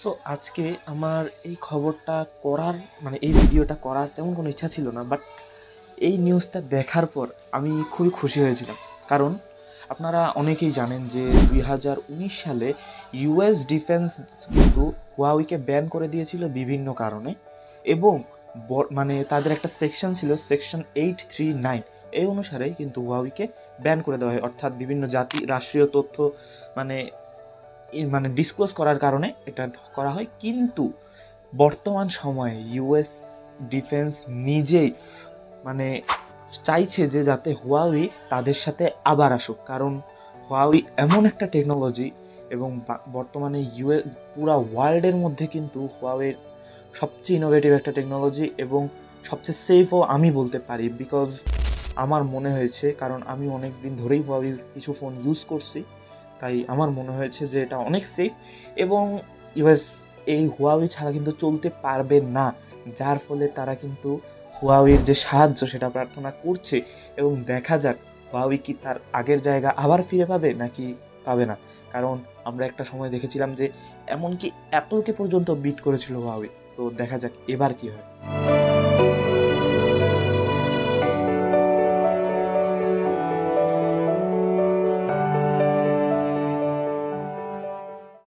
So আজকে আমার এই খবরটা করার এই ভিডিওটা করার তেমন কোনো ইচ্ছা ছিল না, বাট এই নিউজটা দেখার পর আমি খুবই খুশি হয়েছিলাম। কারণ আপনারা অনেকেই জানেন যে 2019 সালে ইউএস ডিফেন্স কিন্তু হুয়াওইকে ব্যান করে দিয়েছিল বিভিন্ন কারণে। এবং তাদের একটা সেকশন ছিল, সেকশন 839, এই অনুসারে কিন্তু হুয়াওইকে ব্যান করে দেওয়া হয়, অর্থাৎ বিভিন্ন জাতি রাষ্ট্রীয় তথ্য মানে ডিসক্লোজ করার কারণে এটা করা হয়। কিন্তু বর্তমান সময়ে ইউএস ডিফেন্স নিজেই মানে চাইছে যে যাতে হুয়াওই তাদের সাথে আবার আসুক, কারণ হুয়াওই এমন একটা টেকনোলজি এবং বর্তমানে পুরা ওয়ার্ল্ডের মধ্যে কিন্তু হুয়াওয়ের সবচেয়ে ইনোভেটিভ একটা টেকনোলজি এবং সবচেয়ে সেফও আমি বলতে পারি। বিকজ আমার মনে হয়েছে, কারণ আমি অনেক দিন ধরেই হুয়াওয়ের কিছু ফোন ইউজ করছি, তাই আমার মনে হয়েছে যে এটা অনেক সেফ। এবং ইউএস এই হুয়াওয়ে ছাড়া কিন্তু চলতে পারবে না, যার ফলে তারা কিন্তু হুয়াওয়ের যে সাহায্য সেটা প্রার্থনা করছে। এবং দেখা যাক হুয়াওয়ে কি তার আগের জায়গা আবার ফিরে পাবে নাকি পাবে না। কারণ আমরা একটা সময় দেখেছিলাম যে এমনকি অ্যাপলকে পর্যন্ত বিট করেছিল হুয়াওয়ে। তো দেখা যাক এবার কি হয়।